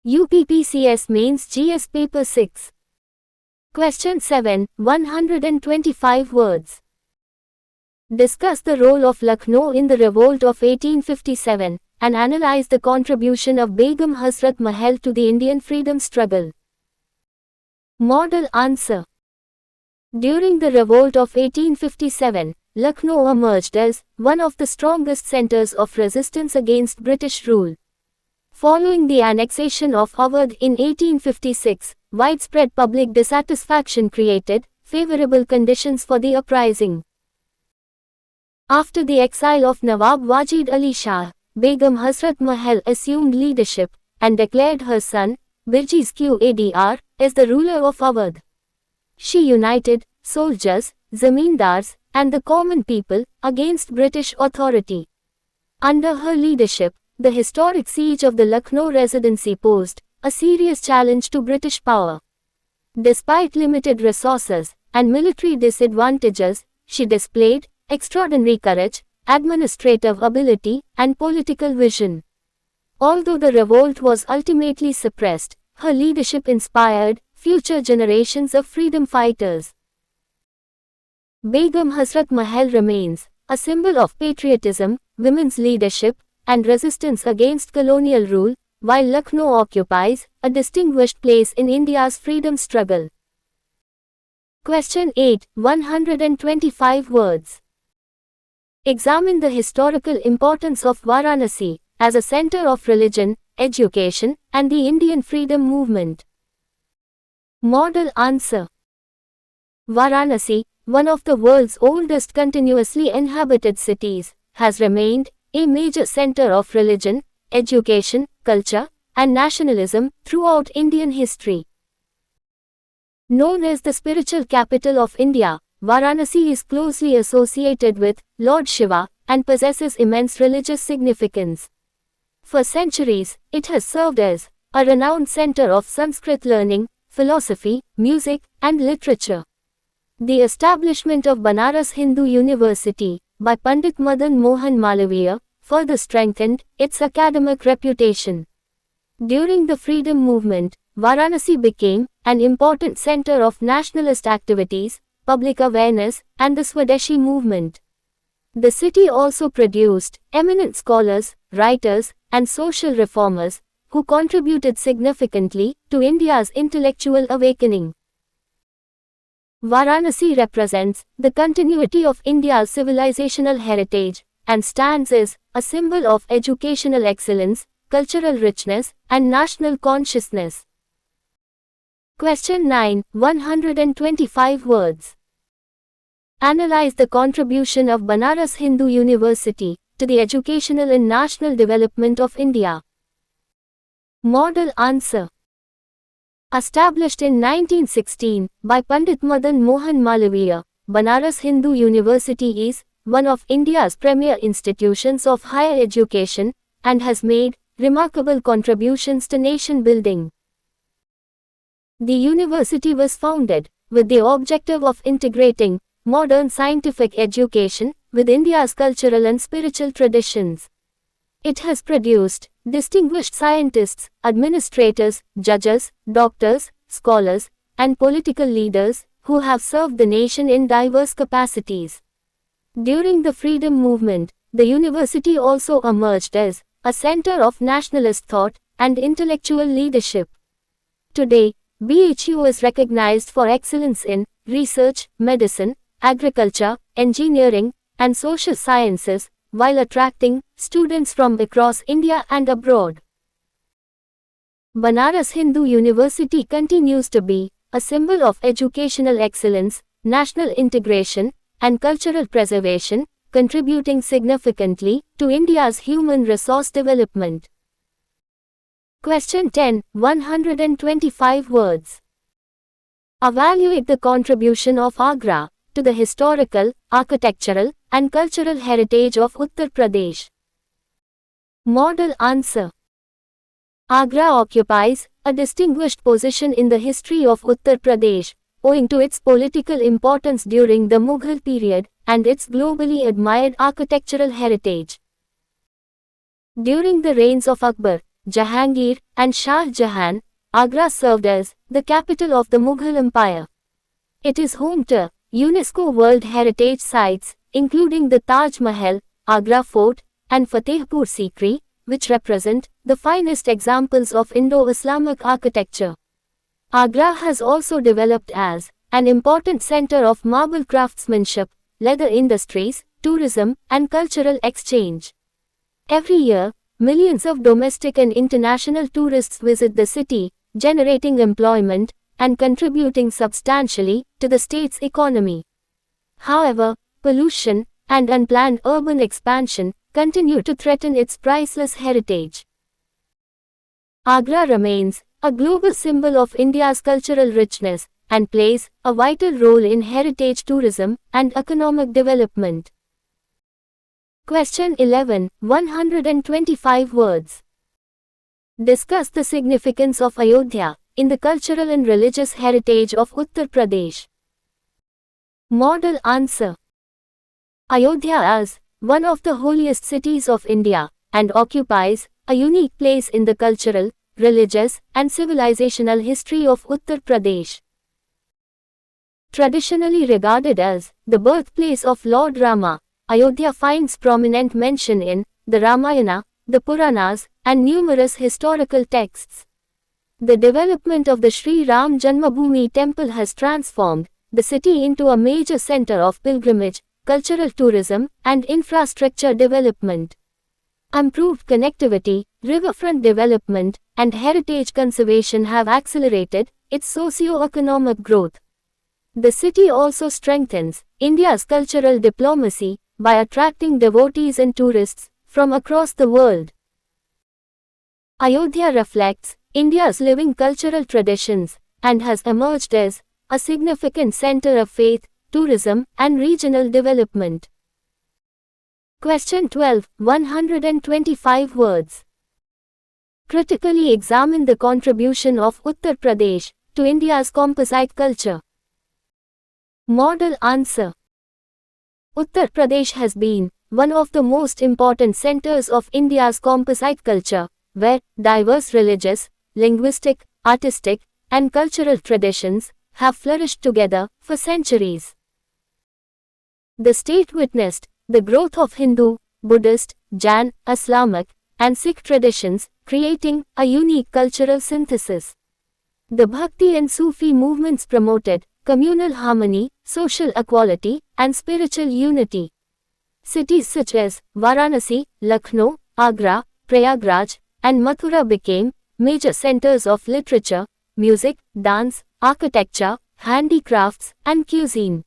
UPPCS Mains GS Paper 6. Question 7, 125 words. Discuss the role of Lucknow in the revolt of 1857, and analyze the contribution of Begum Hasrat Mahal to the Indian freedom struggle. Model answer. During the revolt of 1857, Lucknow emerged as one of the strongest centers of resistance against British rule. Following the annexation of Awadh in 1856, widespread public dissatisfaction created favorable conditions for the uprising. After the exile of Nawab Wajid Ali Shah, Begum Hasrat Mahal assumed leadership and declared her son, Birjis Qadr, as the ruler of Awadh. She united soldiers, zamindars, and the common people against British authority. Under her leadership, the historic siege of the Lucknow Residency posed a serious challenge to British power. Despite limited resources and military disadvantages, she displayed extraordinary courage, administrative ability, and political vision. Although the revolt was ultimately suppressed, her leadership inspired future generations of freedom fighters. Begum Hasrat Mahal remains a symbol of patriotism, women's leadership, and resistance against colonial rule, while Lucknow occupies a distinguished place in India's freedom struggle. Question 8, 125 words. Examine the historical importance of Varanasi as a center of religion, education, and the Indian freedom movement. Model answer. Varanasi, one of the world's oldest continuously inhabited cities, has remained a major center of religion, education, culture, and nationalism throughout Indian history. Known as the spiritual capital of India, Varanasi is closely associated with Lord Shiva and possesses immense religious significance. For centuries, it has served as a renowned center of Sanskrit learning, philosophy, music, and literature. The establishment of Banaras Hindu University by Pandit Madan Mohan Malaviya further strengthened its academic reputation. During the freedom movement, Varanasi became an important center of nationalist activities, public awareness, and the Swadeshi movement. The city also produced eminent scholars, writers, and social reformers who contributed significantly to India's intellectual awakening. Varanasi represents the continuity of India's civilizational heritage and stands as a symbol of educational excellence, cultural richness, and national consciousness. Question 9, 125 words. Analyze the contribution of Banaras Hindu University to the educational and national development of India. Model answer. Established in 1916 by Pandit Madan Mohan Malaviya, Banaras Hindu University is one of India's premier institutions of higher education and has made remarkable contributions to nation building. The university was founded with the objective of integrating modern scientific education with India's cultural and spiritual traditions. It has produced distinguished scientists, administrators, judges, doctors, scholars, and political leaders who have served the nation in diverse capacities. During the freedom movement, the university also emerged as a center of nationalist thought and intellectual leadership. Today, BHU is recognized for excellence in research, medicine, agriculture, engineering, and social sciences, while attracting students from across India and abroad. Banaras Hindu University continues to be a symbol of educational excellence, national integration, and cultural preservation, contributing significantly to India's human resource development. Question 10, 125 words. Evaluate the contribution of Agra to the historical, architectural, and cultural heritage of Uttar Pradesh. Model answer. Agra occupies a distinguished position in the history of Uttar Pradesh, owing to its political importance during the Mughal period and its globally admired architectural heritage. During the reigns of Akbar, Jahangir, and Shah Jahan, Agra served as the capital of the Mughal Empire. It is home to UNESCO World Heritage Sites, including the Taj Mahal, Agra Fort, and Fatehpur Sikri, which represent the finest examples of Indo-Islamic architecture. Agra has also developed as an important center of marble craftsmanship, leather industries, tourism, and cultural exchange. Every year, millions of domestic and international tourists visit the city, generating employment and contributing substantially to the state's economy. However, pollution and unplanned urban expansion continue to threaten its priceless heritage. Agra remains a global symbol of India's cultural richness and plays a vital role in heritage tourism and economic development. Question 11, 125 words. Discuss the significance of Ayodhya in the cultural and religious heritage of Uttar Pradesh. Model answer. Ayodhya is one of the holiest cities of India and occupies a unique place in the cultural, religious, and civilizational history of Uttar Pradesh. Traditionally regarded as the birthplace of Lord Rama, Ayodhya finds prominent mention in the Ramayana, the Puranas, and numerous historical texts. The development of the Sri Ram Janmabhoomi temple has transformed the city into a major center of pilgrimage, cultural tourism, and infrastructure development. Improved connectivity, riverfront development, and heritage conservation have accelerated its socio-economic growth. The city also strengthens India's cultural diplomacy by attracting devotees and tourists from across the world. Ayodhya reflects India's living cultural traditions and has emerged as a significant center of faith, tourism, and regional development. Question 12, 125 words. Critically examine the contribution of Uttar Pradesh to India's composite culture. Model answer. Uttar Pradesh has been one of the most important centers of India's composite culture, where diverse religious, linguistic, artistic, and cultural traditions have flourished together for centuries. The state witnessed the growth of Hindu, Buddhist, Jain, Islamic, and Sikh traditions, creating a unique cultural synthesis. The Bhakti and Sufi movements promoted communal harmony, social equality, and spiritual unity. Cities such as Varanasi, Lucknow, Agra, Prayagraj, and Mathura became major centers of literature, music, dance, architecture, handicrafts, and cuisine.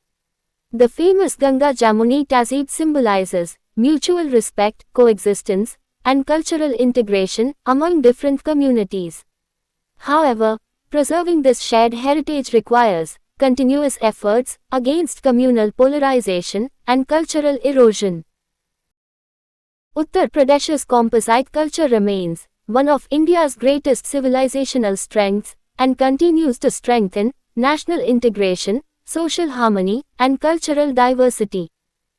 The famous Ganga Jamuni Tehzeeb symbolizes mutual respect, coexistence, and cultural integration among different communities. However, preserving this shared heritage requires continuous efforts against communal polarization and cultural erosion. Uttar Pradesh's composite culture remains one of India's greatest civilizational strengths and continues to strengthen national integration, social harmony, and cultural diversity.